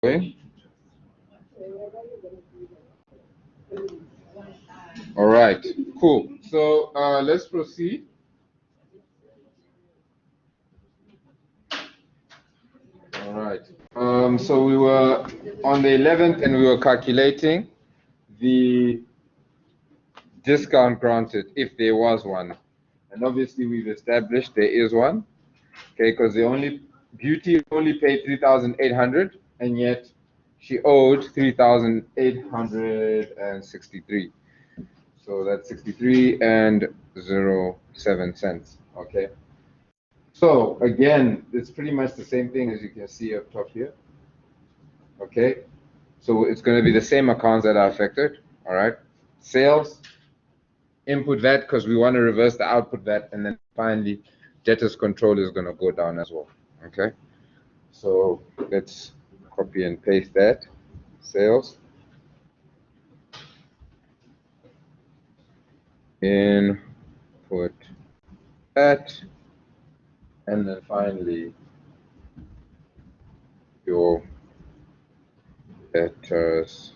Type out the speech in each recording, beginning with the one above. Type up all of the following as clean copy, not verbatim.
Okay. All right, cool. So let's proceed. All right. So we were on the 11th and we were calculating the discount granted if there was one. And obviously we've established there is one. Okay, because Beauty only paid 3,800 and yet she owed 3,863. So that's 63 and 07 cents. Okay. So again, it's pretty much the same thing as you can see up top here. Okay. So it's going to be the same accounts that are affected. All right. Sales, input VAT, because we want to reverse the output VAT, and then finally debtors control is going to go down as well. Okay. So let's copy and paste that. Sales, input VAT, and then finally your debtors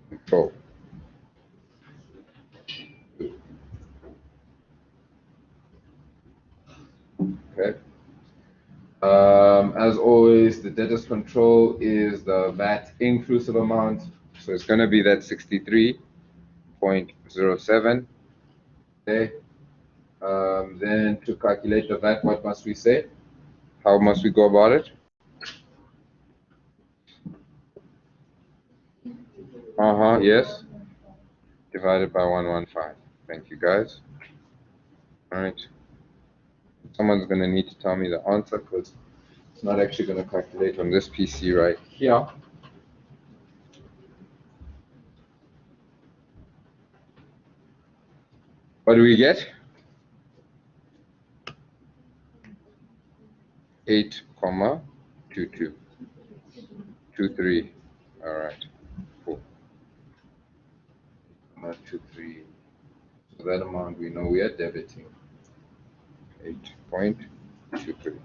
control. Okay. As always, the debtors control is the VAT inclusive amount, so it's going to be that 63.07. Okay. Then to calculate the VAT, what must we say? How must we go about it? Yes. Divided by 115. Thank you, guys. All right. Someone's going to need to tell me the answer because it's not actually going to calculate on this PC right here. What do we get? 8,2223. All right. Cool. 23. So that amount we know we are debiting. 8.23.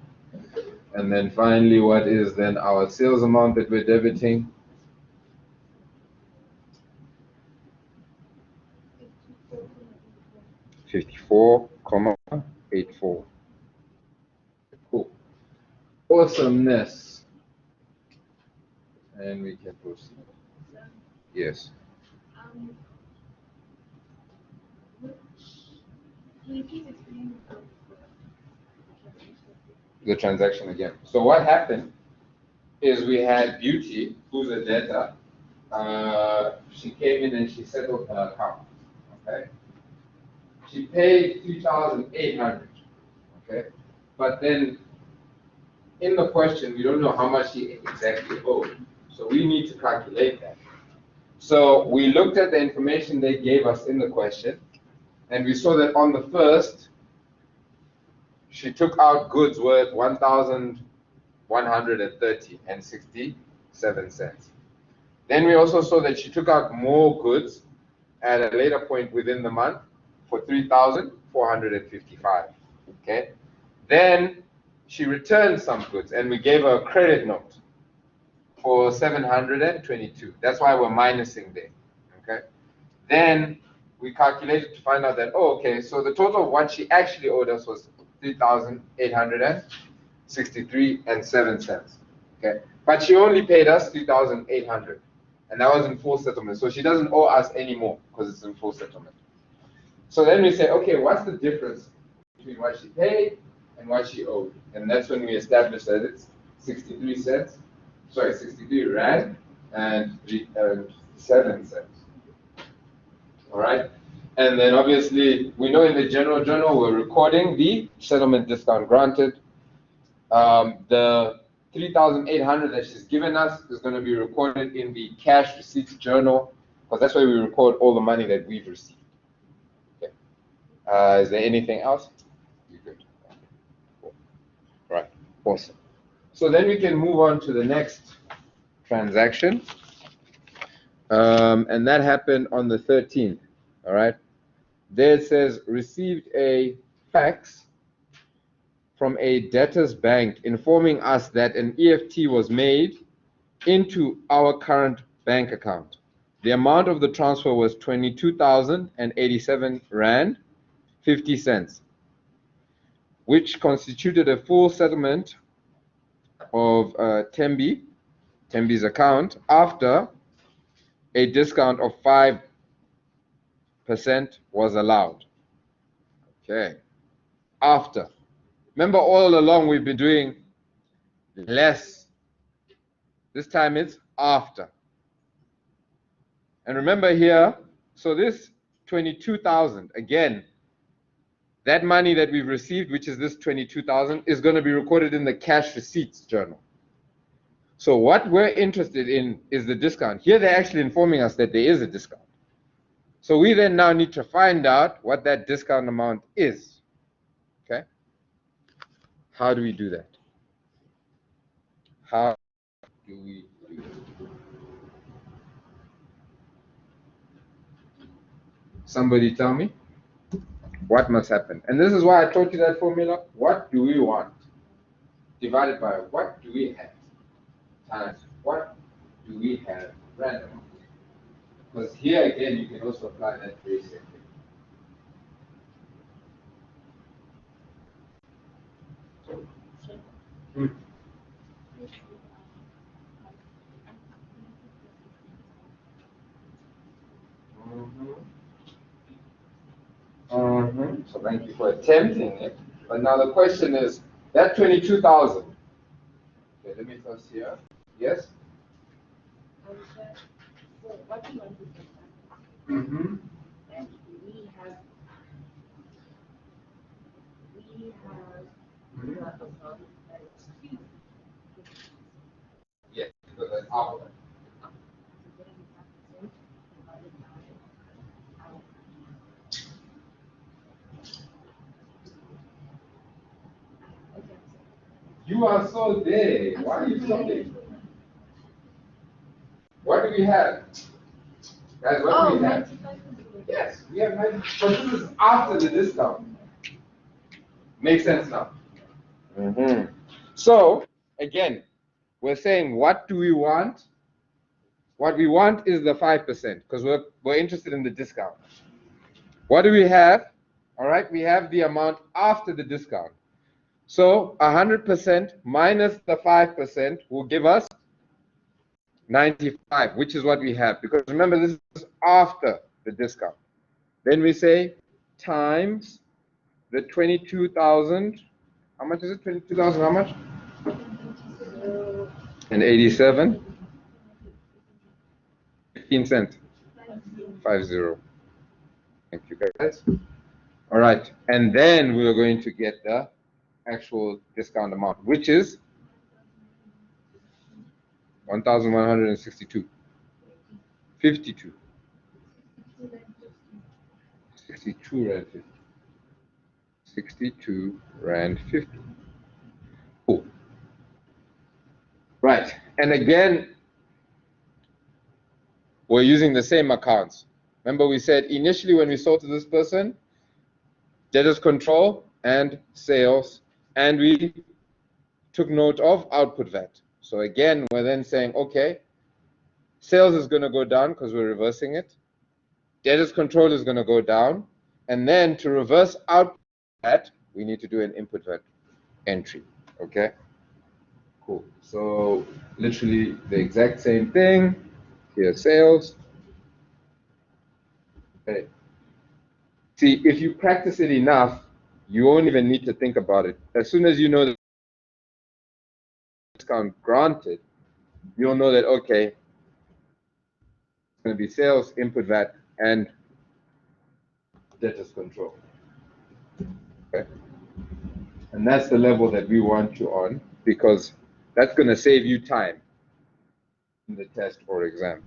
And then finally, what is then our sales amount that we're debiting? $54.84. Cool. Awesomeness. And we can proceed. Yes. The transaction again. So what happened is we had Beauty, who's a debtor. She came in and she settled her account. Okay. She paid 3,800. Okay. But then in the question, we don't know how much she exactly owed. So we need to calculate that. So we looked at the information they gave us in the question, and we saw that on the first, she took out goods worth 1,130 and 67 cents. Then we also saw that she took out more goods at a later point within the month for 3,455. Okay. Then she returned some goods, and we gave her a credit note for 722. That's why we're minusing there. Okay. Then we calculated to find out that, oh, okay, so the total of what she actually owed us was 3,863 and 7 cents. Okay. But she only paid us 3,800. And that was in full settlement. So she doesn't owe us anymore because it's in full settlement. So then we say, okay, what's the difference between what she paid and what she owed? And that's when we established that it's 63 Rand and 7 cents. All right. And then obviously we know in the general journal we're recording the settlement discount granted. The 3,800 that she's given us is going to be recorded in the cash receipts journal because that's where we record all the money that we've received. Okay. Is there anything else? You good? Cool. Right. Awesome. So then we can move on to the next transaction. And that happened on the 13th. All right. There it says received a fax from a debtor's bank informing us that an EFT was made into our current bank account. The amount of the transfer was 22,087 Rand 50 cents, which constituted a full settlement of Tembi's account after a discount of 5% was allowed. Okay. After. Remember, all along we've been doing less. This time it's after. And remember here, so this 22,000, again, that money that we've received, which is this 22,000, is going to be recorded in the cash receipts journal. So what we're interested in is the discount. Here they're actually informing us that there is a discount. So we then now need to find out what that discount amount is. Okay? How do we do that? How do we do that? Somebody tell me what must happen. And this is why I taught you that formula. What do we want? Divided by what do we have? Times what do we have random? Because here again, you can also apply that very same thing. So thank you for attempting it. But now the question is, that 22,000. Okay, let me first here. Yes? So what do you want to do? And we have the amount that is due. Yes, because that's our. You are so there. Why are you stopping? What do we have? Guys, what do we have? Yes, we have 90. So this is after the discount. Makes sense now? So, again, we're saying, what do we want? What we want is the 5%, because we're interested in the discount. What do we have? All right, we have the amount after the discount. So 100% minus the 5% will give us 95, which is what we have. Because remember, this is after the discount. Then we say times the 22,000. How much is it? 22,000, how much? And 87. 15 cents. 50. Thank you, guys. All right, and then we are going to get the actual discount amount, which is 1,162. 52. 62 Rand 50. 62 Rand 50. Cool. Right, and again, we're using the same accounts. Remember, we said initially when we sold to this person, debtors control and sales, and we took note of output VAT. So again, we're then saying, okay, sales is going to go down because we're reversing it. Debtors control is going to go down. And then to reverse output VAT, we need to do an input VAT entry. Okay? Cool. So literally the exact same thing. Here, sales. Okay. See, if you practice it enough, you won't even need to think about it. As soon as you know the discount granted, you'll know that, okay, it's going to be sales, input VAT, and debtors control. Okay? And that's the level that we want you on, because that's going to save you time in the test or exam.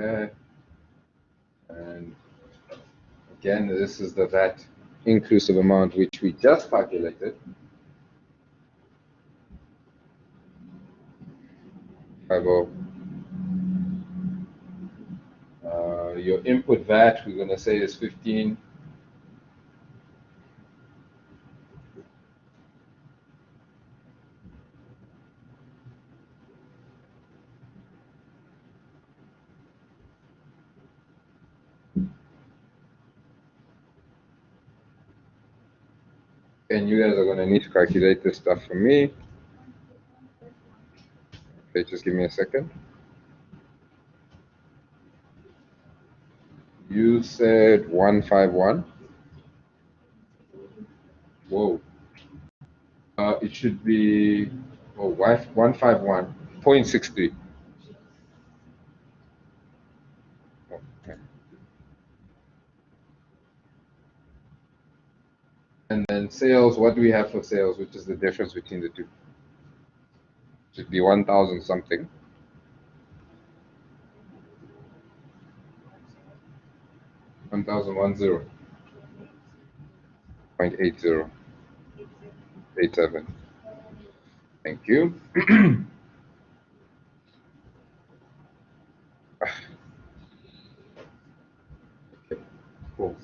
Okay. And again, this is the VAT inclusive amount which we just calculated. 50. your input VAT, we're going to say is 15. And you guys are going to need to calculate this stuff for me. Okay, just give me a second. You said 151. Whoa. It should be 151.63. Okay. And then sales, what do we have for sales, which is the difference between the two? Should be 1,000 something. 1,010. 0.8087. Thank you. Okay, cool.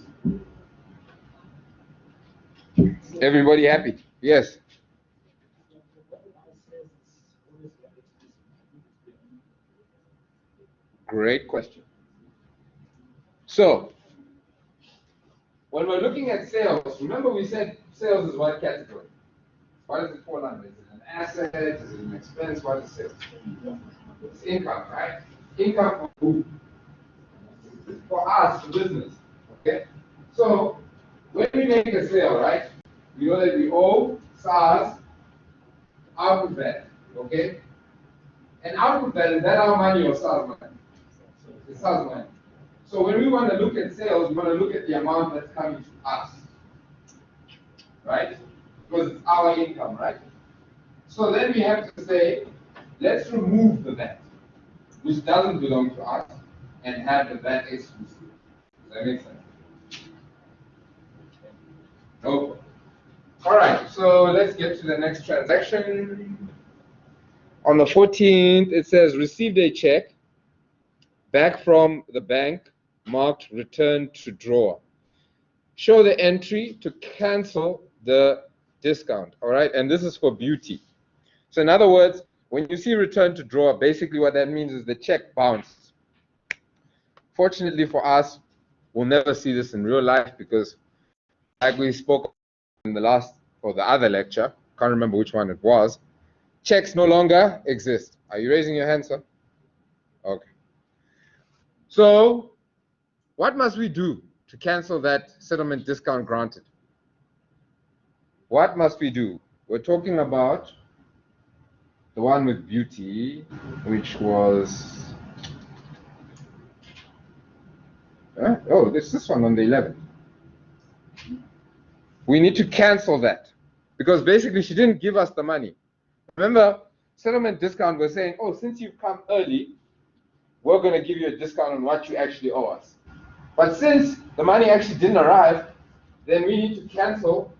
Everybody happy? Yes. Great question. So, when we're looking at sales, remember we said sales is what category? What does it fall under? Is it an asset? Is it an expense? What is sales? It's income, right? Income for who? For us, the business. Okay? So, when we make a sale, right, we know that we owe SARS output VAT. Okay? And output VAT, is that our money or SARS money? It's SARS money. So when we want to look at sales, we want to look at the amount that's coming to us. Right? Because it's our income, right? So then we have to say, let's remove the VAT, which doesn't belong to us, and have the VAT exclusive. Does that make sense? No. All right, so let's get to the next transaction. On the 14th, it says, received a check back from the bank marked return to drawer. Show the entry to cancel the discount, all right? And this is for beauty. So in other words, when you see return to drawer, basically what that means is the check bounced. Fortunately for us, we'll never see this in real life because, like we spoke in the last or the other lecture, can't remember which one it was, checks no longer exist. Are you raising your hand, sir? Okay. So what must we do to cancel that settlement discount granted? What must we do? We're talking about the one with beauty, which was, oh, this one on the 11th. We need to cancel that because basically she didn't give us the money. Remember, settlement discount, we're saying, oh, since you've come early, we're going to give you a discount on what you actually owe us. But since the money actually didn't arrive, then we need to cancel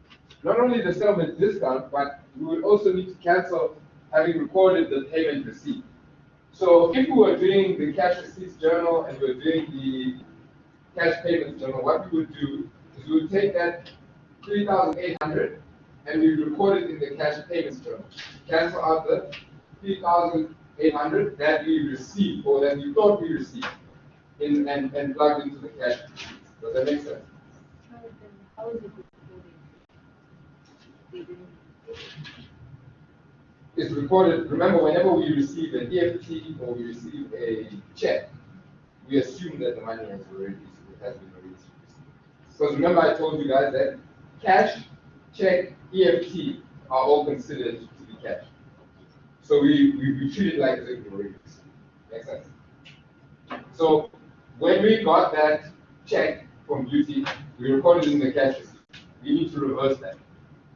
not only the settlement discount, but we would also need to cancel having recorded the payment receipt. So if we were doing the cash receipts journal and we were doing the cash payments journal, what we would do is we would take that 3,800 and we record it in the cash payments journal. Cancel out the 3,800 that we received or that we thought we received and plug into the cash receipts. Does that make sense? How is it recorded? It's recorded. Remember, whenever we receive an EFT or we receive a check, we assume that the money has been already received. Because remember, I told you guys that cash, check, EFT are all considered to be cash. So we treat it like as if we already received. Makes sense? So when we got that check from Beauty, we recorded it in the cash receipt. We need to reverse that.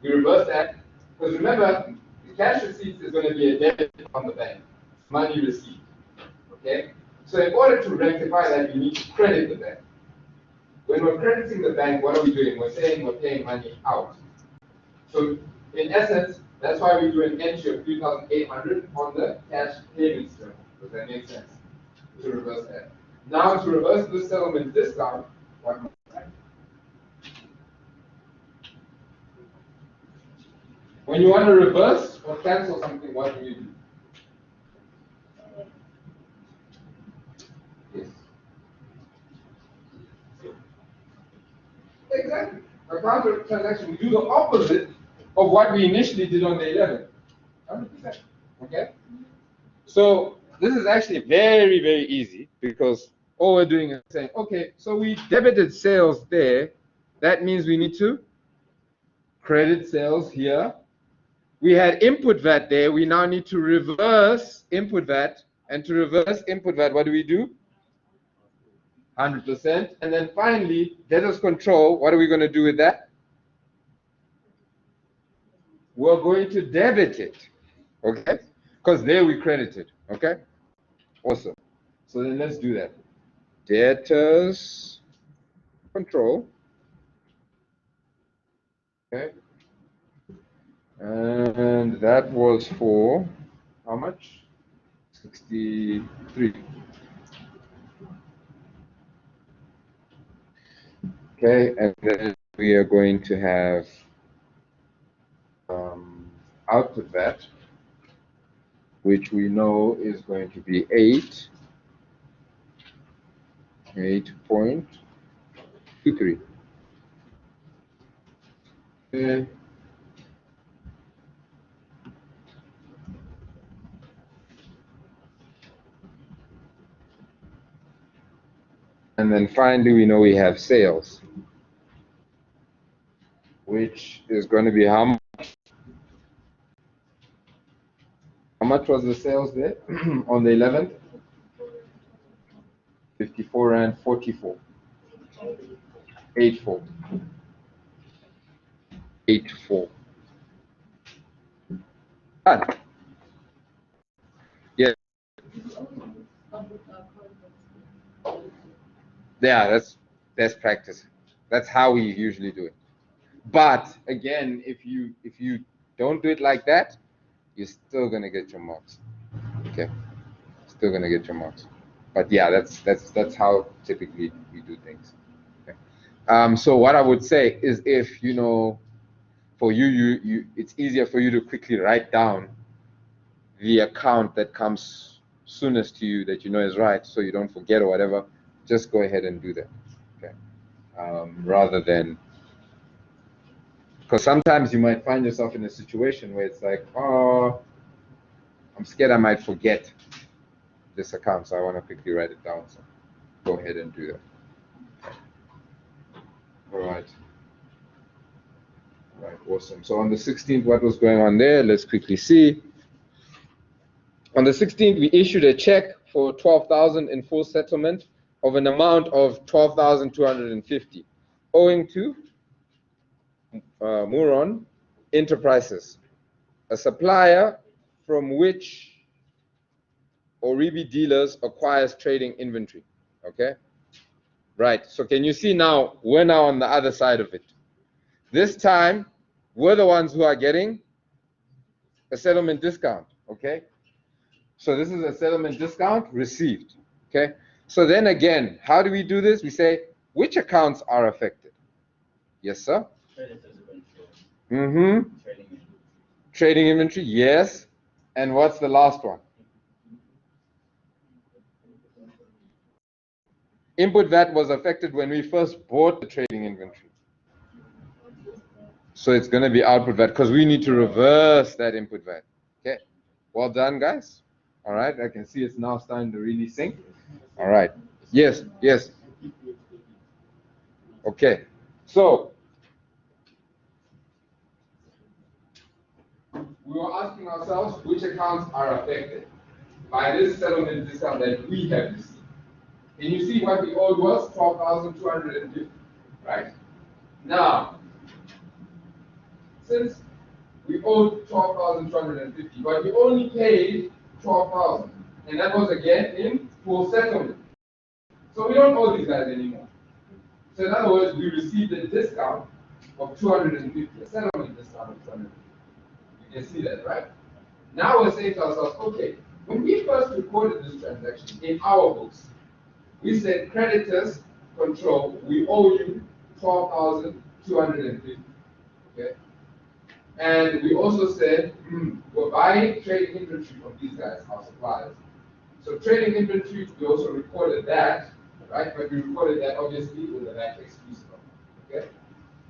We reverse that because remember, the cash receipt is going to be a debit on the bank, money received. Okay? So in order to rectify that, we need to credit the bank. When we're crediting the bank, what are we doing? We're saying we're paying money out. So in essence, that's why we do an entry of 3,800 on the cash payments journal. Does that make sense? To reverse that. Now to reverse the settlement discount, what must I do? When you want to reverse or cancel something, what do you do? Yes. Exactly. A counter transaction, we do the opposite of what we initially did on the 11th. 100%. Okay? So this is actually very, very easy because all we're doing is saying, okay, so we debited sales there. That means we need to credit sales here. We had input VAT there. We now need to reverse input VAT. And to reverse input VAT, what do we do? 100%. And then finally, debtors control. What are we going to do with that? We're going to debit it. Okay? Because there we credited. Okay? Awesome. So then let's do that. Debtors control. Okay. And that was for how much? 63. Okay, and then we are going to have output VAT, which we know is going to be 8.23. Okay. And then finally, we know we have sales, which is going to be how much? How much was the sales there on the 11th? 54 and 44. 84. 84. Done. Yeah. Yeah, that's practice. That's how we usually do it. But again, if you don't do it like that, you're still gonna get your marks. Okay, still gonna get your marks. But yeah, that's how typically we do things. Okay. So what I would say is, if you know, for you it's easier for you to quickly write down the account that comes soonest to you that you know is right, so you don't forget or whatever. Just go ahead and do that. Okay. Rather than, because sometimes you might find yourself in a situation where it's like, oh, I'm scared I might forget this account, so I want to quickly write it down. So go ahead and do that. All right. All right, awesome. So on the 16th, what was going on there? Let's quickly see. On the 16th, we issued a check for 12,000 in full settlement of an amount of 12,250, owing to Muron Enterprises, a supplier from which Oribi Dealers acquires trading inventory. Okay? Right. So can you see now, we're now on the other side of it. This time, we're the ones who are getting a settlement discount. Okay? So this is a settlement discount received. Okay? So then again, how do we do this? We say, which accounts are affected? Yes, sir? Mm-hmm. Trading inventory, yes. And what's the last one? Input VAT was affected when we first bought the trading inventory. So it's going to be output VAT because we need to reverse that input VAT. Okay. Well done, guys. All right. I can see it's now starting to really sink. All right. Yes. Yes. Okay. So we were asking ourselves which accounts are affected by this settlement discount that we have received. Can you see what we owed was 12,250, right? Now, since we owed 12,250, but we only paid 12,000, and that was again in full settlement. So we don't owe these guys anymore. So in other words, we received a discount of 250, a settlement discount of 250. You can see that, right? Now we're saying to ourselves, okay, when we first recorded this transaction in our books, we said creditors control, we owe you 12,250. Okay. And we also said we're buying trading inventory from these guys, our suppliers. So trading inventory, we also recorded that, right? But we recorded that obviously with the back exclusive. Okay.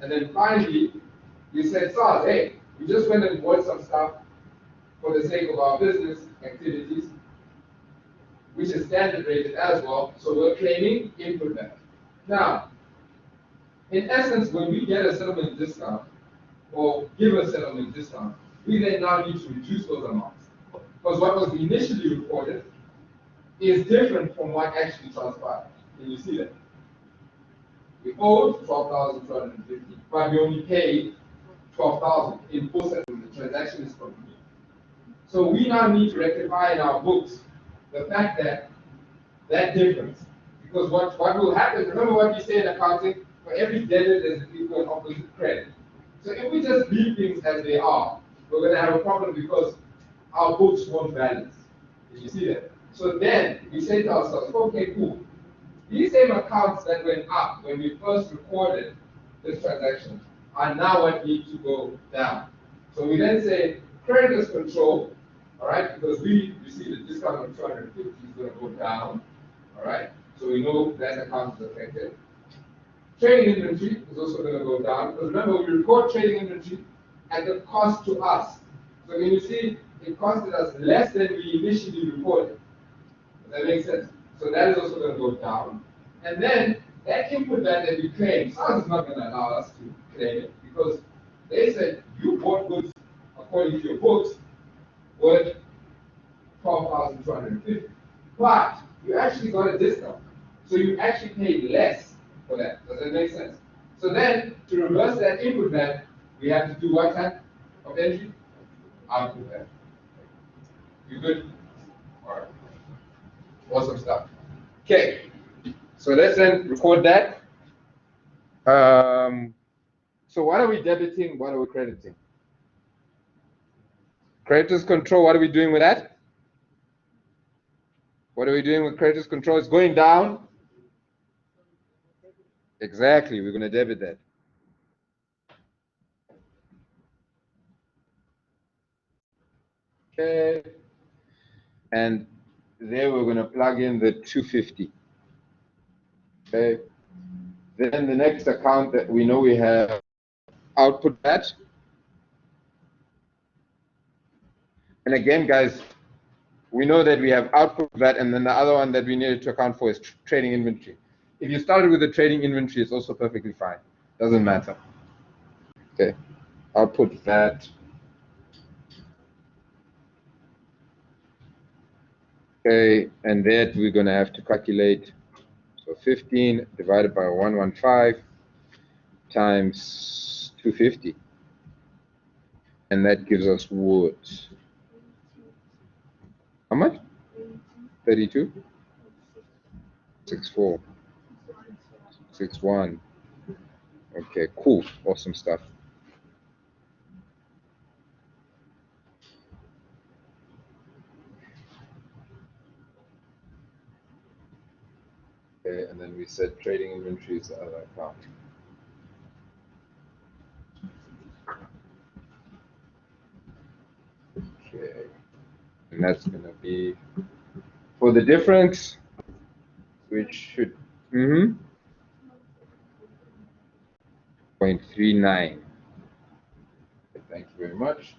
And then finally, we said, SARS, hey, we just went and bought some stuff for the sake of our business activities, which is standard rated as well. So we're claiming input value. Now, in essence, when we get a settlement discount or give a settlement discount, we then now need to reduce those amounts. Because what was initially reported is different from what actually transpired. Can you see that? We owed 12,250, but we only paid 12,000 in full settlement. The transaction is complete. So we now need to rectify in our books the fact that that difference. Because what will happen, remember what we say in accounting, for every debit there's an equal and opposite credit. So if we just leave things as they are, we're going to have a problem because our books won't balance. Did you see that? So then we say to ourselves, okay, cool. These same accounts that went up when we first recorded this transaction are now what need to go down. So we then say creditors control, all right, because we received a discount of 250 is going to go down, all right. So we know that account is affected. Trading inventory is also going to go down because remember we record trading inventory at the cost to us. So when you see it costed us less than we initially reported. Does that make sense? So that is also going to go down. And then that input that we claim, SARS is not going to allow us to claim it because they said you bought goods according to your books worth 12,250, but you actually got a discount. So you actually paid less for that. Does that make sense? So then to reverse that input back, we have to do what type of entry? Output back. You good? All right. Awesome stuff. Okay. So let's then record that. So what are we debiting? What are we crediting? Creditors control, what are we doing with that? What are we doing with creditors control? It's going down. Exactly, we're going to debit that. Okay. And there we're going to plug in the 250. Okay. Then the next account that we know we have output that. And again, guys, we know that we have output VAT, and then the other one that we needed to account for is trading inventory. If you started with the trading inventory, it's also perfectly fine. Doesn't matter. Okay. Output VAT. Okay, and that we're going to have to calculate. So 15 divided by 115 times 250. And that gives us what? How much? 32? 64. 61. Okay, cool. Awesome stuff. Okay, and then we said trading inventory is the other account. Okay, and that's going to be for the difference, which should 0.39. Thank you very much.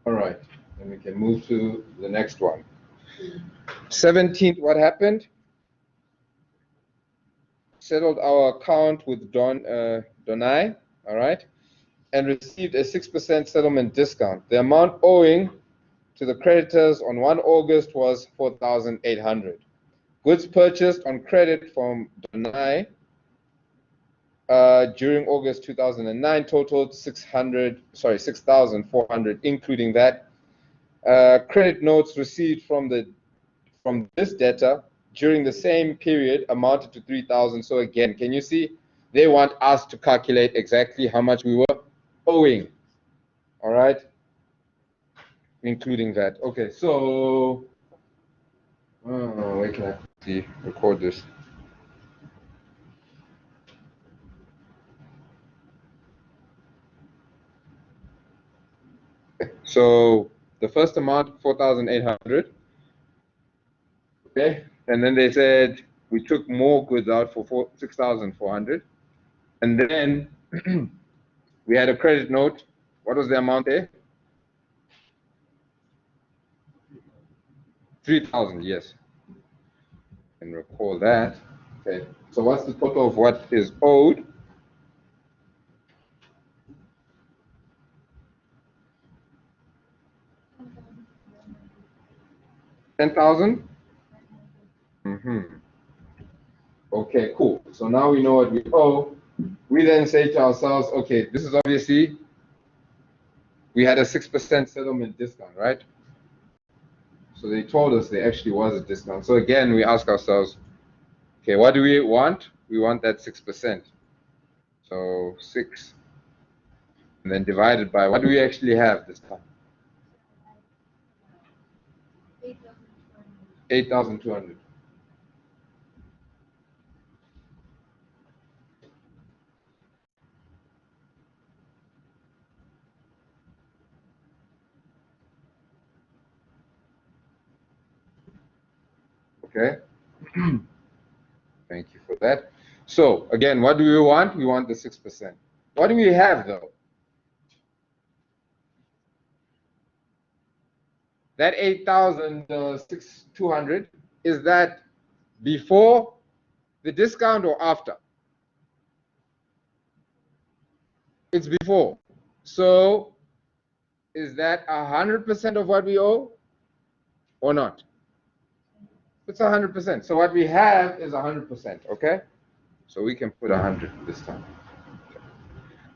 All right, then we can move to the next one. 17th, what happened? Settled our account with Donai, all right, and received a 6% settlement discount. The amount owing to the creditors on 1 August was 4,800. Goods purchased on credit from Donai during August 2009 totaled 6,400, including that. Credit notes received from this debtor during the same period amounted to 3,000. So again, can you see? They want us to calculate exactly how much we were owing. All right, including that. Okay, so where can I put See, record this. So the first amount, 4,800. Okay, and then they said we took more goods out for 6,400, and then we had a credit note. What was the amount there? 3,000. Yes, and recall that. Okay, so what's the total of what is owed? 10,000. Okay, cool. So now we know what we owe. We then say to ourselves, okay, this is obviously, we had a 6% settlement discount, right? So they told us there actually was a discount. So again, we ask ourselves, okay, what do we want? We want that 6%. So 6, and then divided by, what do we actually have this time? 8,200. Okay. Thank you for that. So again, what do we want? We want the 6%. What do we have though? That 8,200, is that before the discount or after? It's before. So is that 100% of what we owe or not? It's 100%. So what we have is 100%, okay? So we can put 100 this time.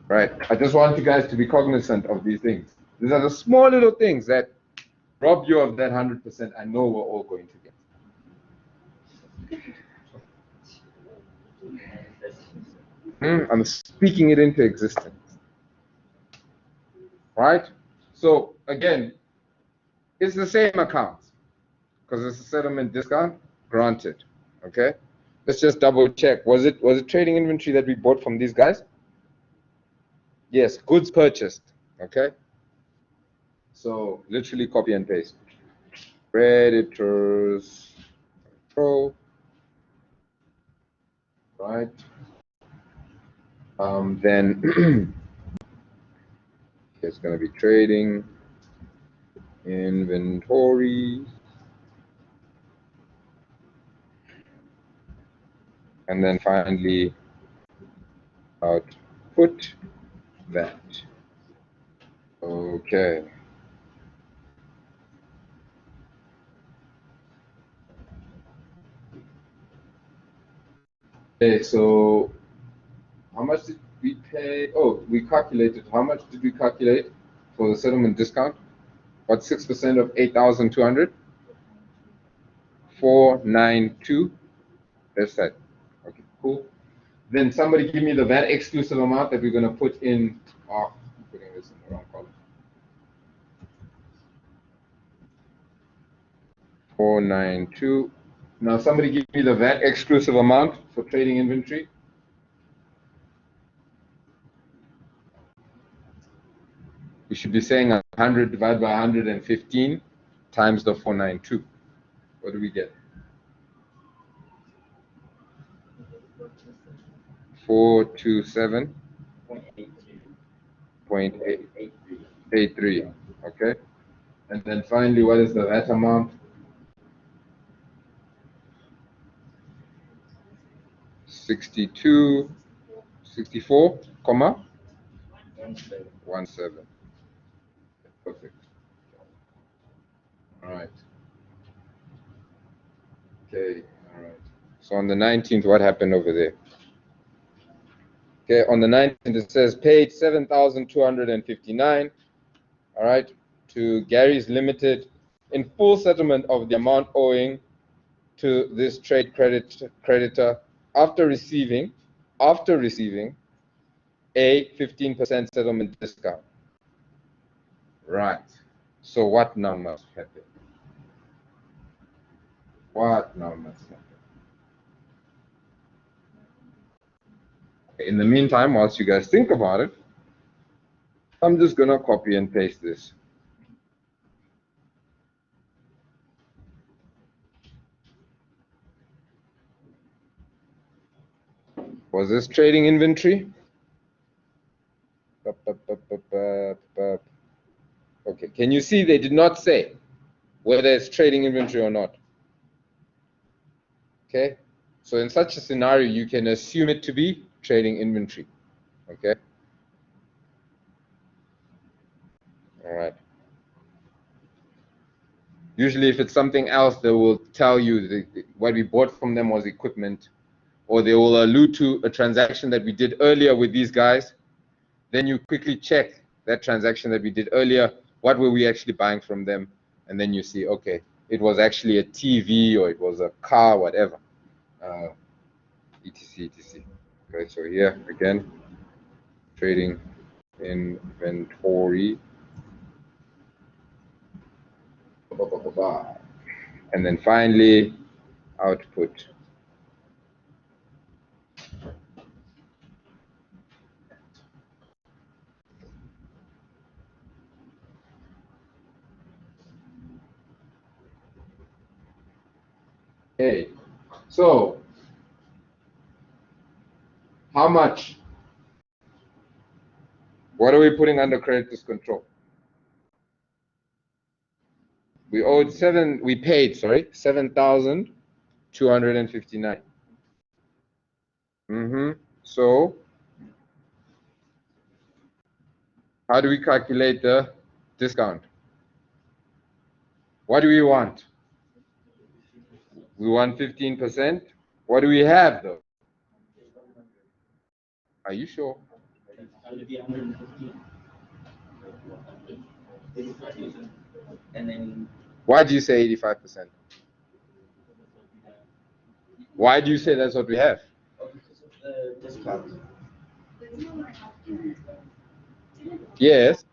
Right. I just want you guys to be cognizant of these things. These are the small little things that rob you of that 100% I know we're all going to get. I'm speaking it into existence. Right? So again, it's the same account because it's a settlement discount granted. Okay? Let's just double check. Was it trading inventory that we bought from these guys? Yes, goods purchased. Okay? So literally copy and paste. Creditors control. Right? Then it's going to be trading inventory, and then finally output that. Okay. Okay, so how much did we pay? Oh, we calculated. How much did we calculate for the settlement discount? What, 6% of 8,200? 492. That's that. Okay, cool. Then somebody give me the VAT exclusive amount that we're going to put in. Oh, I'm putting this in the wrong column. 492. Now somebody give me the VAT exclusive amount for trading inventory. We should be saying 100 divided by 115 times the 492. What do we get? 427.83. Okay. And then finally, what is the VAT amount? 62, 64, comma 17. Perfect. All right. Okay. All right. So on the 19th, what happened over there? Okay, on the 19th, it says paid 7,259. All right, to Gary's Limited in full settlement of the amount owing to this trade creditor after receiving a 15% settlement discount. Right. So what now must happen? What now must happen? In the meantime, whilst you guys think about it, I'm just gonna copy and paste this. Was this trading inventory? Okay, can you see they did not say whether it's trading inventory or not? Okay, so in such a scenario, you can assume it to be trading inventory. Okay, all right. Usually, if it's something else, they will tell you what we bought from them was equipment, or they will allude to a transaction that we did earlier with these guys. Then you quickly check that transaction that we did earlier. What were we actually buying from them? And then you see, okay, it was actually a TV or it was a car, whatever. etc, etc. Okay, so here again, trading inventory. And then finally, output. Okay, so how much? What are we putting under creditors control? We owed we paid, sorry, 7,259. So how do we calculate the discount? What do we want? We want 15%. What do we have though? Are you sure? And then why do you say 85%? Why do you say that's what we have? because of the discount. Yes.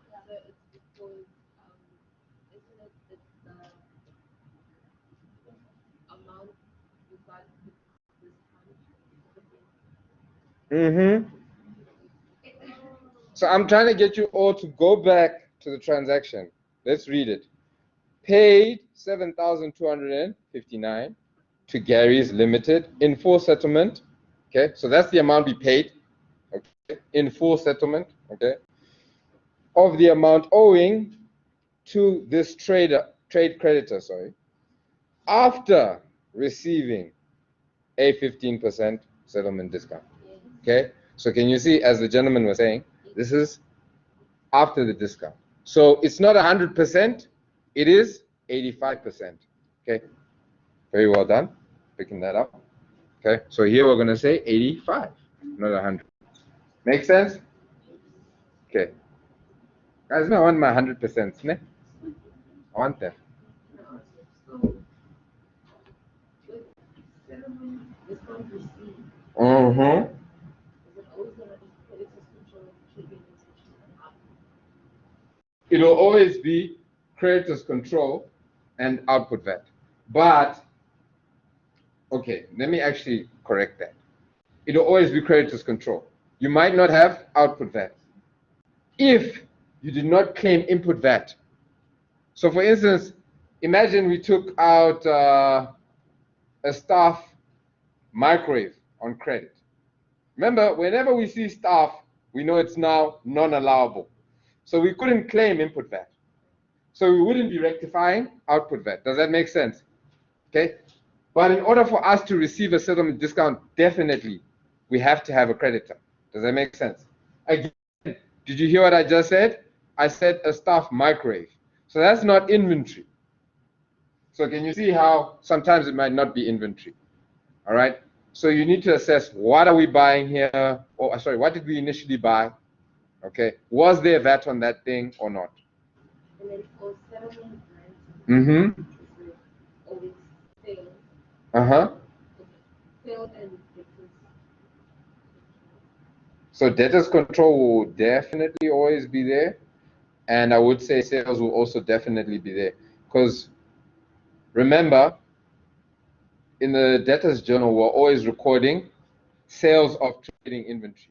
So I'm trying to get you all to go back to the transaction. Let's read it. Paid 7,259 to Gary's Limited in full settlement. Okay, so that's the amount we paid. Okay, in full settlement. Okay, of the amount owing to this trade creditor. Sorry, after receiving a 15% settlement discount. Okay, so can you see, as the gentleman was saying, this is after the discount. So it's not 100%, it is 85%. Okay, very well done, picking that up. Okay, so here we're going to say 85, not 100. Make sense? Okay. Guys, I want my 100%. Ne? I want that. It will always be creditors control and output VAT. But, okay, let me actually correct that. It will always be creditors control. You might not have output VAT if you did not claim input VAT. So for instance, imagine we took out a staff microwave on credit. Remember, whenever we see staff, we know it's now non-allowable. So we couldn't claim input VAT. So we wouldn't be rectifying output VAT. Does that make sense? Okay. But in order for us to receive a settlement discount, definitely we have to have a creditor. Does that make sense? Again, did you hear what I just said? I said a staff microwave. So that's not inventory. So can you see how sometimes it might not be inventory? All right. So you need to assess, what are we buying here? Or sorry, what did we initially buy? Okay. Was there VAT on that thing or not? And then for settlement, always fail. Fail and debtors. So debtors control will definitely always be there. And I would say sales will also definitely be there. Because remember, in the debtors journal, we're always recording sales of trading inventory.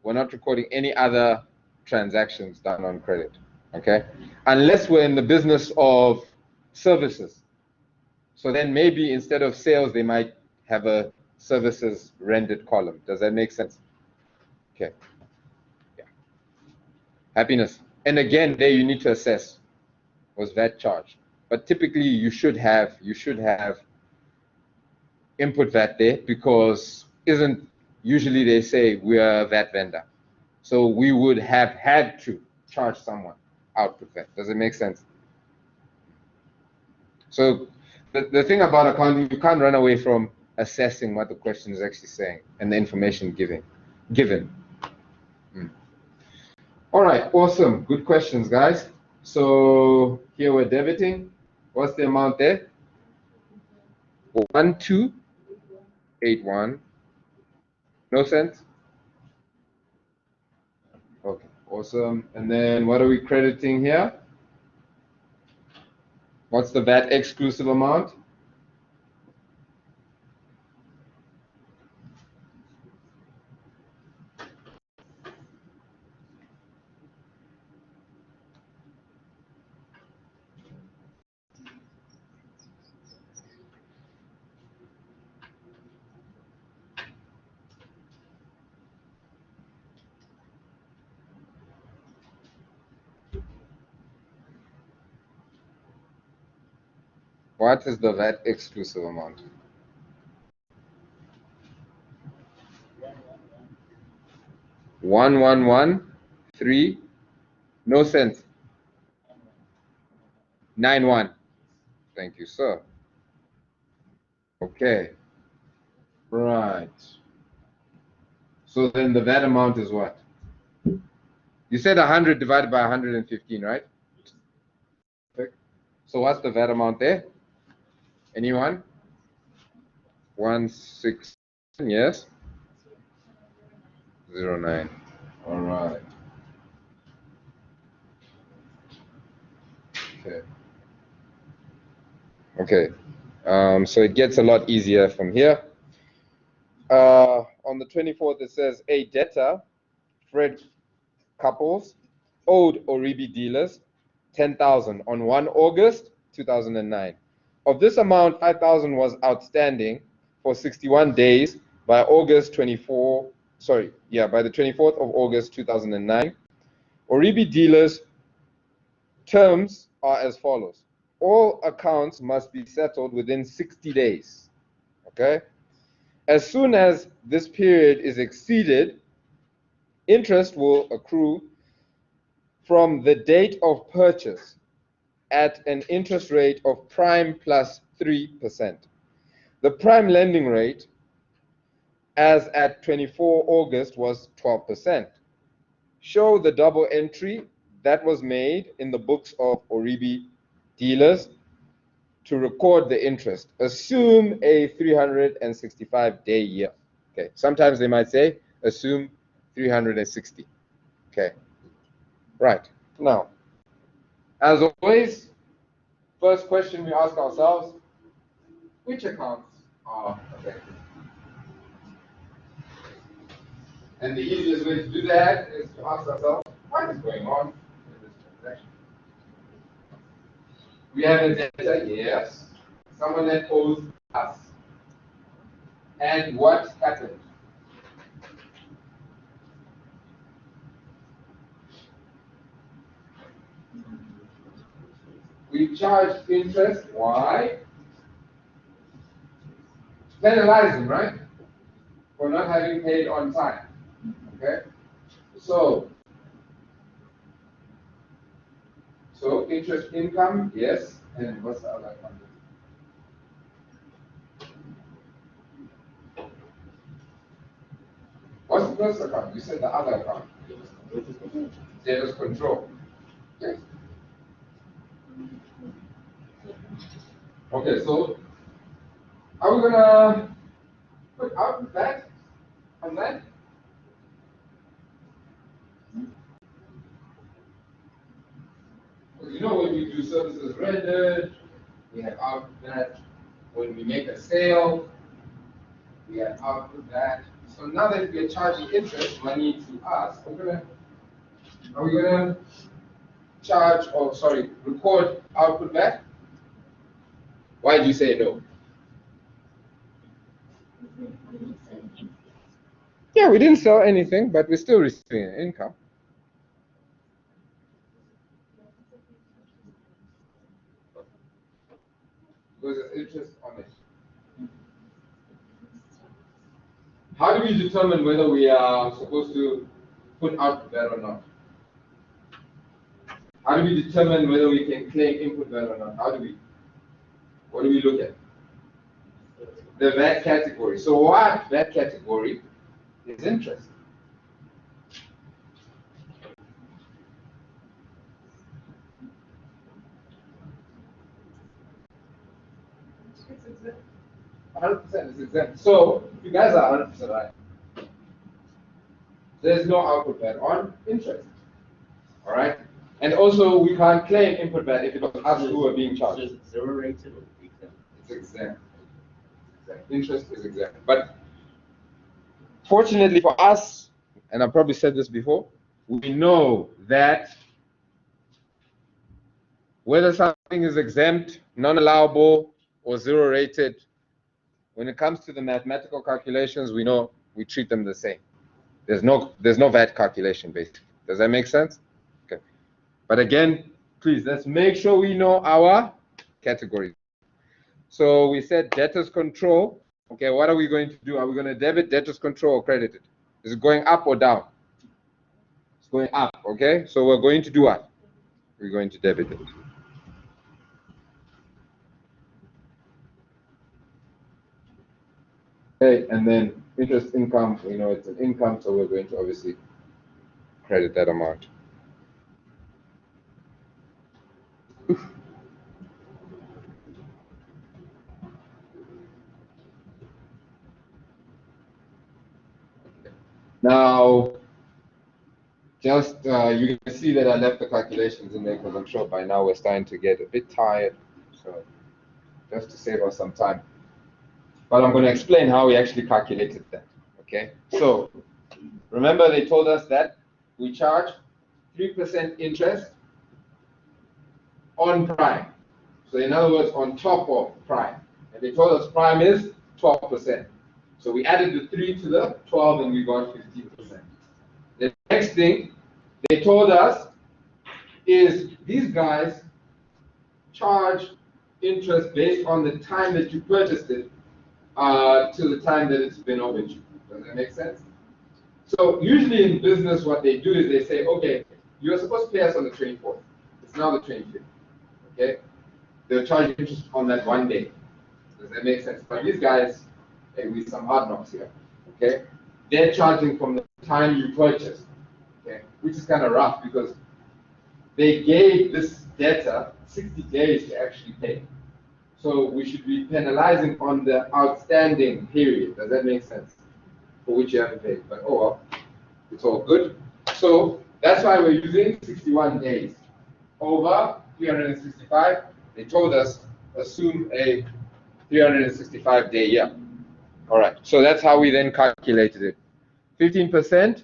we're not recording any other transactions done on credit, okay? Unless we're in the business of services. So then maybe instead of sales, they might have a services rendered column. Does that make sense? Okay. Yeah. Happiness. And again, there you need to assess, was VAT charged? But typically you should have input VAT there, because usually they say we are a VAT vendor. So we would have had to charge someone output VAT. Does it make sense? So the thing about accounting, you can't run away from assessing what the question is actually saying and the information given. All right, awesome. Good questions, guys. So here we're debiting. What's the amount there? 1281. No cents? Okay, awesome. And then what are we crediting here? What's the VAT exclusive amount? What is the VAT exclusive amount? 1113. No cents. 91. Thank you, sir. Okay. Right. So then the VAT amount is what? You said 100 divided by 115, right? Perfect. So what's the VAT amount there? Anyone? 16, yes? 09. All right. Okay. Okay. So it gets a lot easier from here. On the 24th, it says a debtor, Fred Couples, owed Oribi dealers 10,000 on 1 August 2009. Of this amount, 5,000 was outstanding for 61 days by by the 24th of August 2009. Oribi dealers' terms are as follows. All accounts must be settled within 60 days. Okay? As soon as this period is exceeded, interest will accrue from the date of purchase at an interest rate of prime plus 3%. The prime lending rate as at 24 August was 12%. Show the double entry that was made in the books of Oribi dealers to record the interest. Assume a 365-day year. Okay. Sometimes they might say assume 360. Okay. Right. Now, as always, first question we ask ourselves, which accounts are affected? And the easiest way to do that is to ask ourselves, what is going on in this transaction? We have a debtor, yes, someone that owes us. And what happened? We charged interest. Why? Penalize him, right? For not having paid on time. Okay? So interest income, yes. And what's the other account? What's the first account? You said the other account. Debtors control. Yes. Okay, so are we gonna put out that on that? Because you know when we do services rendered, we have output that. When we make a sale, we have output that. So now that we are charging interest money to us, are we gonna charge, or sorry, record output back? Why do you say no? Yeah, we didn't sell anything, but we're still receiving an income. Because there's interest on it. How do we determine whether we are supposed to put output VAT or not? How do we determine whether we can claim input VAT or not? What do we look at? The VAT category. So what VAT category is interest? It's exempt. 100% is exempt. So you guys are 100% right. There's no output VAT on interest. All right? And also, we can't claim input VAT if it was us who were being charged. So is it zero rated or exempt? It's exempt. Interest is exempt. But fortunately for us, and I've probably said this before, we know that whether something is exempt, non-allowable, or zero rated, when it comes to the mathematical calculations, we know we treat them the same. There's no VAT calculation, basically. Does that make sense? Okay. But again, please, let's make sure we know our categories. So we said debtors control. Okay, what are we going to do? Are we going to debit debtors control or credit it? Is it going up or down? It's going up, okay? So we're going to do what? We're going to debit it. Okay, and then interest income, we know it's an income, so we're going to obviously credit that amount. Now, just you can see that I left the calculations in there because I'm sure by now we're starting to get a bit tired. So just to save us some time. But I'm going to explain how we actually calculated that. Okay, so remember they told us that we charge 3% interest on prime. So in other words, on top of prime. And they told us prime is 12%. So we added the 3 to the 12 and we got 15%. The next thing they told us is these guys charge interest based on the time that you purchased it to the time that it's been overdue. Does that make sense? So usually in business, what they do is they say, okay, you're supposed to pay us on the 24th. It's now the 25th. Okay? They'll charge you interest on that one day. Does that make sense? But these guys, hey, with some hard knocks here. Okay? They're charging from the time you purchased. Okay? Which is kind of rough because they gave this debtor 60 days to actually pay. So we should be penalizing on the outstanding period. Does that make sense? For which you haven't paid. But oh well, it's all good. So that's why we're using 61 days over 365. They told us assume a 365-day year. All right. So that's how we then calculated it. 15%,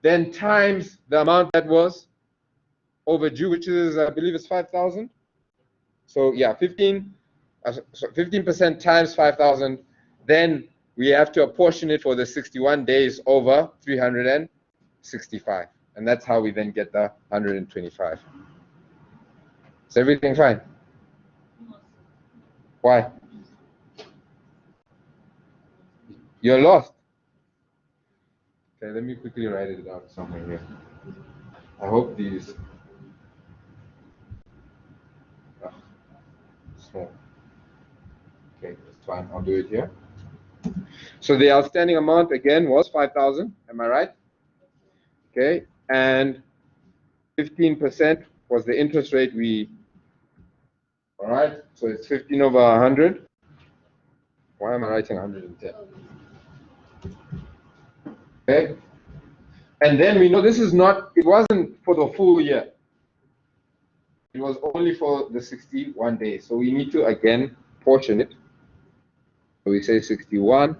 then times the amount that was overdue, which is I believe it's 5,000. So yeah, 15% times 5,000. Then we have to apportion it for the 61 days over 365. And that's how we then get the 125. Is everything fine? Why? You're lost. Okay, let me quickly write it down somewhere here. I hope these. Small. Okay, that's fine. I'll do it here. So the outstanding amount again was 5,000. Am I right? Okay, and 15% was the interest rate we. All right, so it's 15 over 100. Why am I writing 110? Okay, and then we know this is not. It wasn't for the full year. It was only for the 61 days. So we need to again portion it. So we say 61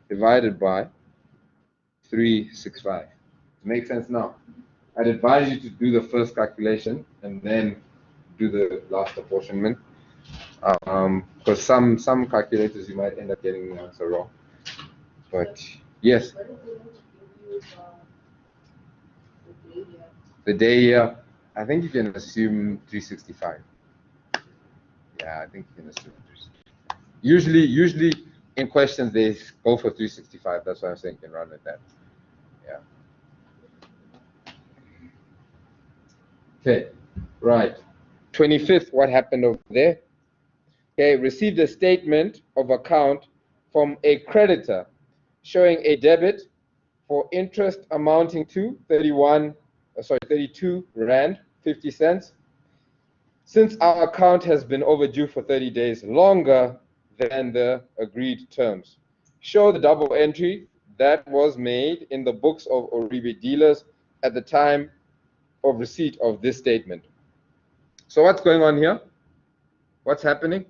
divided by 365. Makes sense now? I'd advise you to do the first calculation and then do the last apportionment. Because some calculators you might end up getting the answer wrong. But yes. What is going to give you the day here? The day here, I think you can assume 365. Yeah, I think you can assume 365. Usually in questions they go for 365. That's why I'm saying you can run with that. Yeah. Okay, right. 25th, what happened over there? Okay, received a statement of account from a creditor showing a debit for interest amounting to 32 Rand 50 cents. Since our account has been overdue for 30 days longer than the agreed terms, show the double entry that was made in the books of Oribe dealers at the time of receipt of this statement. So what's going on here? What's happening?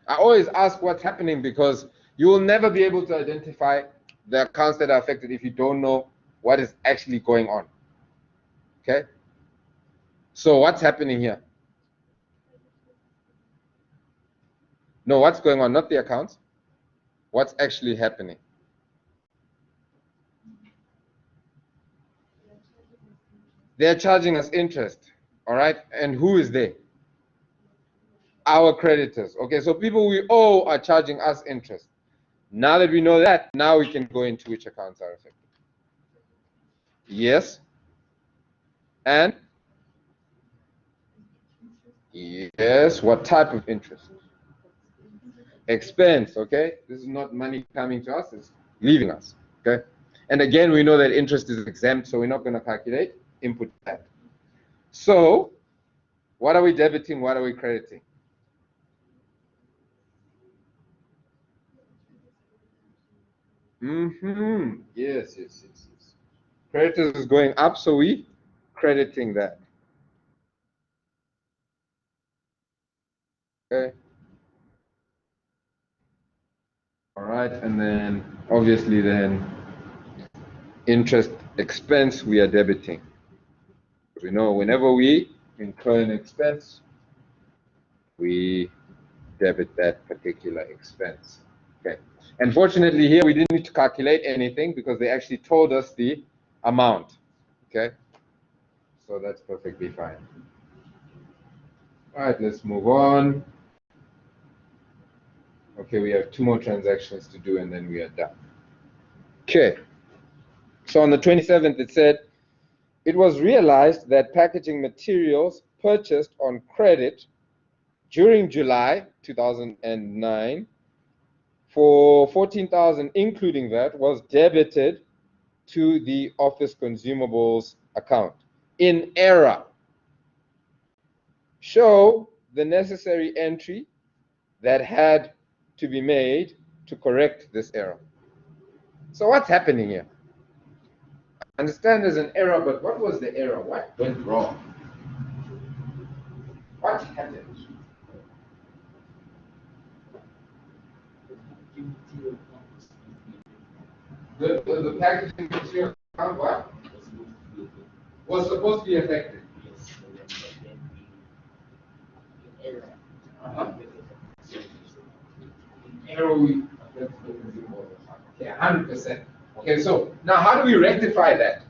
I always ask what's happening because you will never be able to identify the accounts that are affected if you don't know what is actually going on. Okay? So what's happening here? No, what's going on? Not the accounts. What's actually happening? They're charging us interest. All right? And who is they? Our creditors. Okay, so people we owe are charging us interest. Now that we know that, now we can go into which accounts are affected. Yes. And? Yes. What type of interest? Expense, okay? This is not money coming to us, it's leaving us, okay? And again, we know that interest is exempt, so we're not going to calculate input that. So, what are we debiting? What are we crediting? Yes. Creditors is going up, so we crediting that. Okay. All right, and then obviously then interest expense we are debiting. We know whenever we incur an expense, we debit that particular expense. Okay. Unfortunately, here we didn't need to calculate anything because they actually told us the amount. Okay. So that's perfectly fine. All right, let's move on. Okay, we have 2 more transactions to do and then we are done. Okay. So on the 27th, it said, it was realized that packaging materials purchased on credit during July 2009 for 14,000, including that, was debited to the office consumables account in error. Show the necessary entry that had to be made to correct this error. So what's happening here? I understand there's an error, but what was the error? What went wrong? What happened? The packaging material account what? Was supposed to be affected. Error we okay, 100%. Okay, so now how do we rectify that?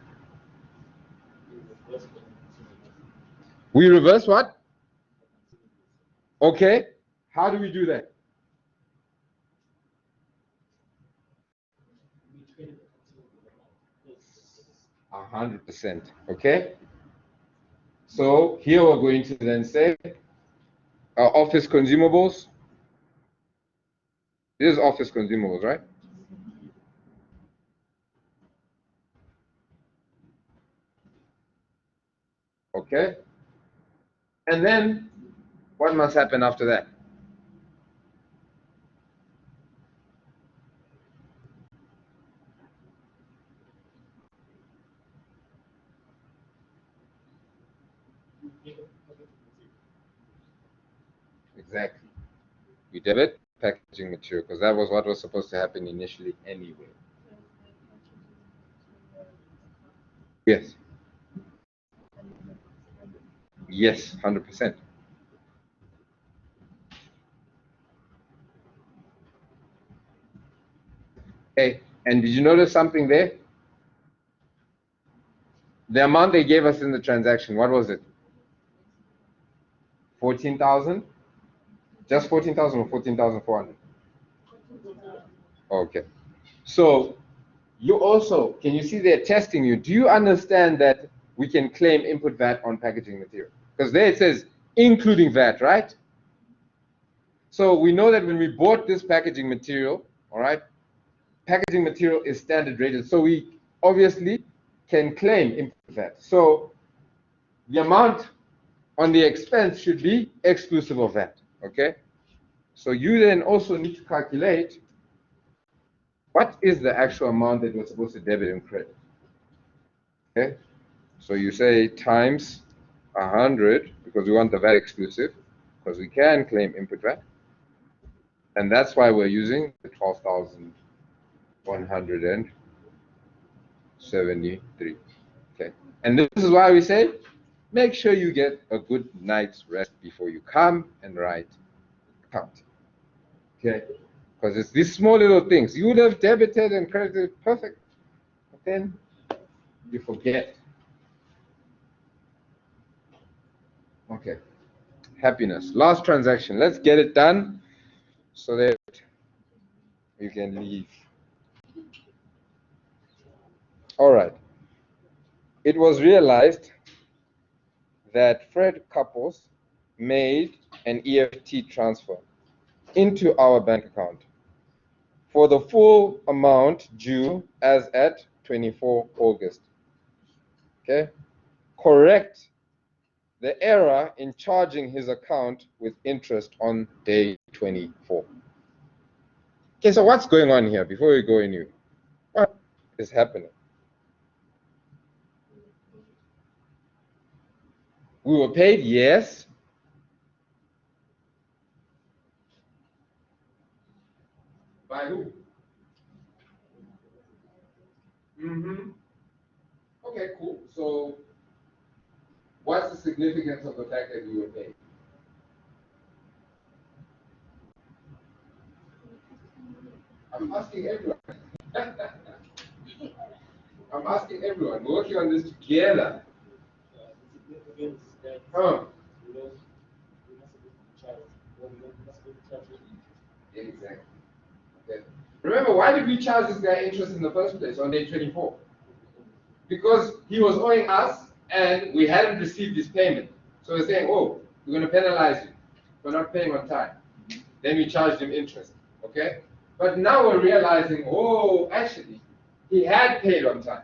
We reverse what? Okay, how do we do that? A 100%. Okay. So here we're going to then say office consumables. This is office consumables, right? Okay. And then what must happen after that? Exactly. We debit packaging material, because that was what was supposed to happen initially anyway. Yes. Yes, 100%. Okay, and did you notice something there? The amount they gave us in the transaction, what was it? 14,000? Just 14,000 or 14,400? Okay. So you also, can you see they're testing you? Do you understand that we can claim input VAT on packaging material? Because there it says including VAT, right? So we know that when we bought this packaging material, all right, packaging material is standard rated. So we obviously can claim input VAT. So the amount on the expense should be exclusive of VAT, okay? So you then also need to calculate what is the actual amount that we're supposed to debit and credit, okay? So you say times 100, because we want the VAT exclusive, because we can claim input VAT, and that's why we're using the 12,173, okay? And this is why we say, make sure you get a good night's rest before you come and write account, okay? Because it's these small little things. You would have debited and credited perfect, but then you forget. Okay, happiness. Last transaction. Let's get it done so that you can leave. All right. It was realized that Fred Couples made an EFT transfer into our bank account for the full amount due as at 24 August. Okay? Correct the error in charging his account with interest on day 24. Okay, so what's going on here before we go in? What is happening? We were paid, yes. By who? Okay, cool. So what's the significance of the fact that we were paid? I'm asking everyone. I'm asking everyone. We're working on this together. Exactly. Okay. Remember, why did we charge this guy interest in the first place on day 24? Because he was owing us and we hadn't received his payment. So we're saying, oh, we're going to penalize you for not paying on time. Then we charged him interest. Okay? But now we're realizing, oh, actually, he had paid on time.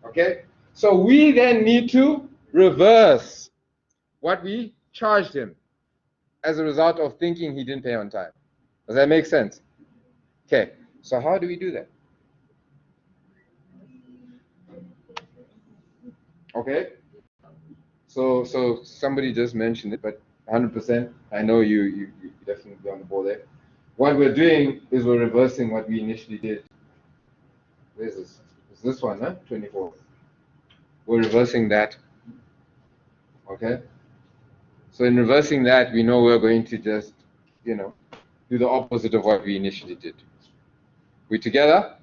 Okay? So we then need to reverse what we charged him as a result of thinking he didn't pay on time. Does that make sense? Okay, so how do we do that? Okay, so somebody just mentioned it, but 100%, I know you definitely on the ball there. What we're doing is we're reversing what we initially did. Where's this? It's this one, huh? 24. We're reversing that. Okay, so in reversing that, we know we're going to just, do the opposite of what we initially did. We together?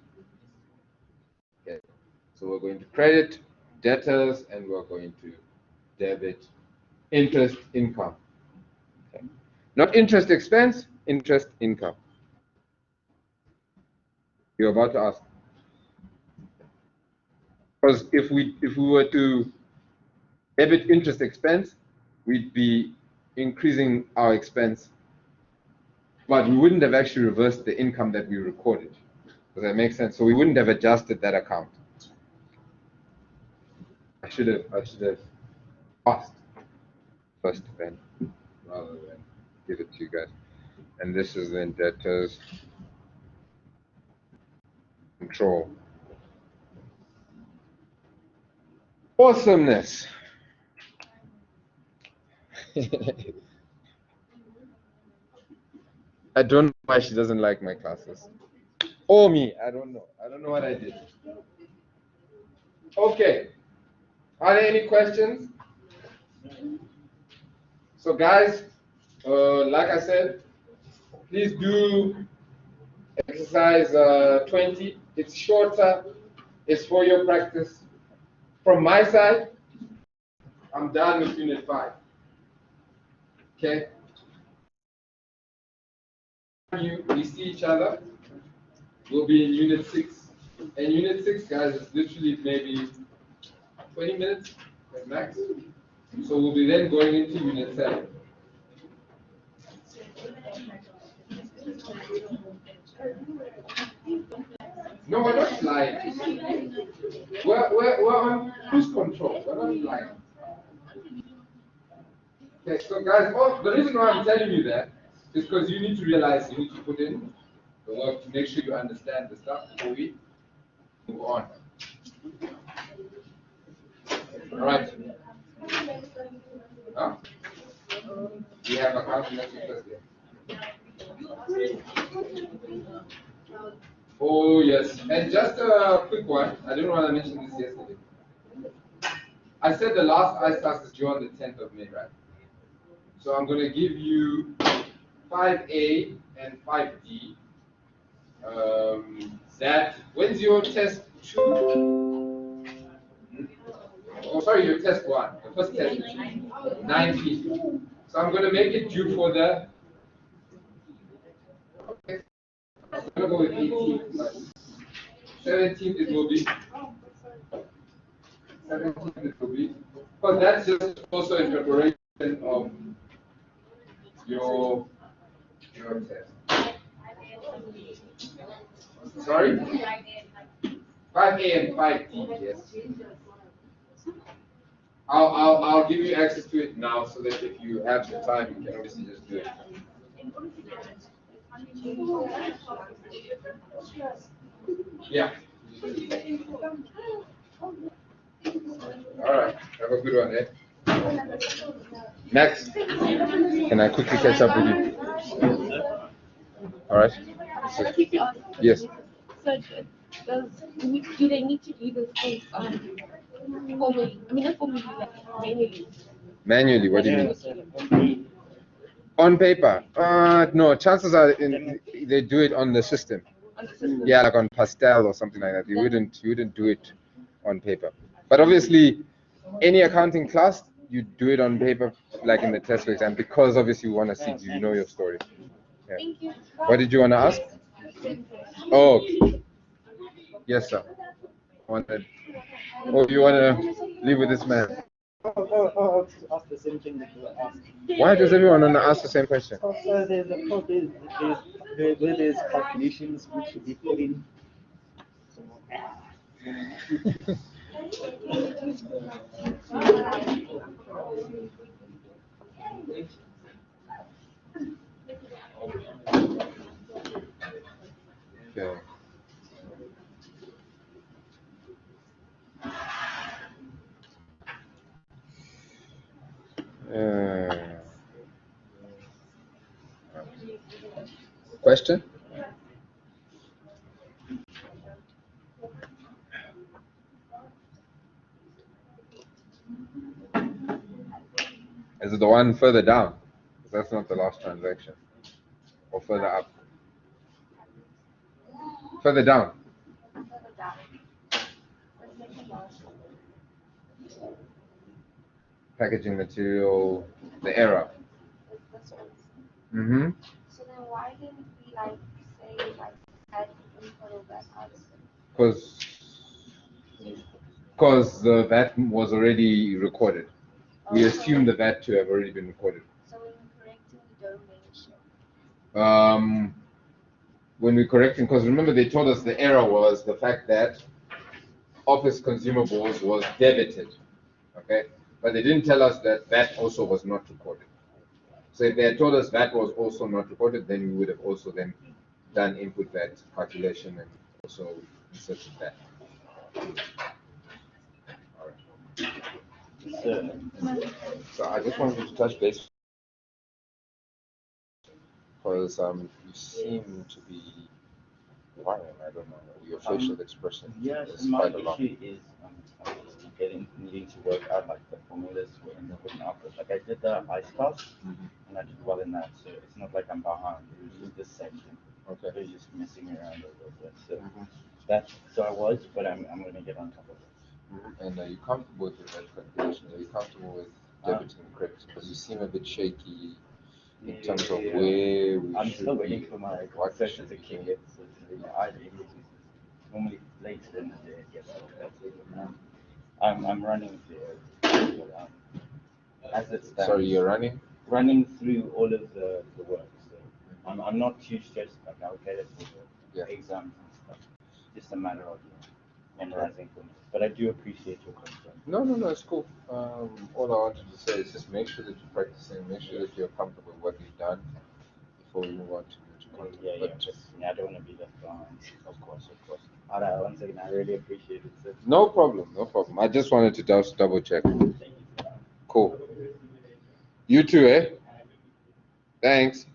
Okay. So we're going to credit debtors and we're going to debit interest income. Okay. Not interest expense, interest income. You're about to ask. Because if we were to debit interest expense, we'd be increasing our expense, but we wouldn't have actually reversed the income that we recorded. Does that make sense? So we wouldn't have adjusted that account. I should have asked first then, rather than give it to you guys. And this is then debtors control. Awesomeness. I don't know why she doesn't like my classes. Or me, I don't know. I don't know what I did. Okay. Are there any questions? So guys, like I said, please do exercise 20. It's shorter. It's for your practice. From my side, I'm done with unit 5. Okay? We see each other. We'll be in unit 6. And unit 6, guys, is literally maybe 20 minutes at max. So we'll be then going into unit 7. No, we're not flying. We're on cruise control. We're not flying. Okay, so guys, the reason why I'm telling you that is because you need to realize you need to put in the work to make sure you understand the stuff before we move on. All right. Huh? We have a calculation Thursday. Oh yes, and just a quick one. I didn't want to mention this yesterday. I said the last ice class is due on the 10th of May, right? So I'm going to give you 5A and 5D. That when's your test 2? Oh, sorry, your test 1. The first test is 19th. So I'm going to make it due for the. Okay. I'm going to go with 18th, but 17th it will be. 17th it will be. But that's just also in preparation of your test. Sorry? 5A and 5D, yes. I'll give you access to it now so that if you have the time, you can obviously just do it. Yeah. All right. Have a good one, eh? Next. Can I quickly catch up with you? All right. Yes. So do they need to do this thing formally? I mean, not formally, like manually. Manually, what do you mean? On paper? No. Chances are they do it on the system. Yeah, like on Pastel or something like that. You wouldn't do it on paper. But obviously, any accounting class, you do it on paper, like in the test exam, because obviously you want to see, do you know your story? Yeah. Thank you. What did you want to ask? Oh, yes, sir. Oh, you want to live with this man? I'll ask the same thing that you were asking. Why does everyone want to ask the same question? So there's calculations which should be put in. Okay. Question? Is it the one further down? That's not the last transaction. Or further up? Further down. Packaging material, the error. Mm-hmm. So then why didn't we say add input of that Because the VAT was already recorded. We assume the VAT to have already been recorded. So when we correcting, we don't mention. When we correcting, because remember they told us the error was the fact that office consumables was debited, okay? But they didn't tell us that VAT also was not recorded. So if they had told us VAT was also not recorded, then we would have also then done input VAT calculation and also inserted that. All right. So I just wanted to touch base. Because you seem to be fine. I don't know. Your facial expression Yes, is my quite a lot. issue is needing to work out like the formulas in the written output. Like I did the ICE and I did well in that, so it's not like I'm behind. It was just this section. Okay. It was just messing around a little bit. So Mhm. so I was, but I'm gonna get on top of it. And are you comfortable with your net calculations? Are you comfortable with debiting and crediting? Because you seem a bit shaky in terms of where we I'm should still be, waiting for my what we session should to be kick doing. in. So I normally later in the day it gets I'm running through as it stands. Sorry, you're running? Running through all of the work. So I'm not too stressed. Like I'll get it for the exams and stuff. Just a matter of memorizing things. But I do appreciate your concern. No, it's cool. All I wanted to say is just make sure that you're practicing, make sure that you're comfortable with what you've done before we move on to content. But I don't want to be left behind. of course. All right, once again, I really appreciate it, sir. No problem. I just wanted to just double check. Thank you, sir. Cool. You too, eh? Thanks.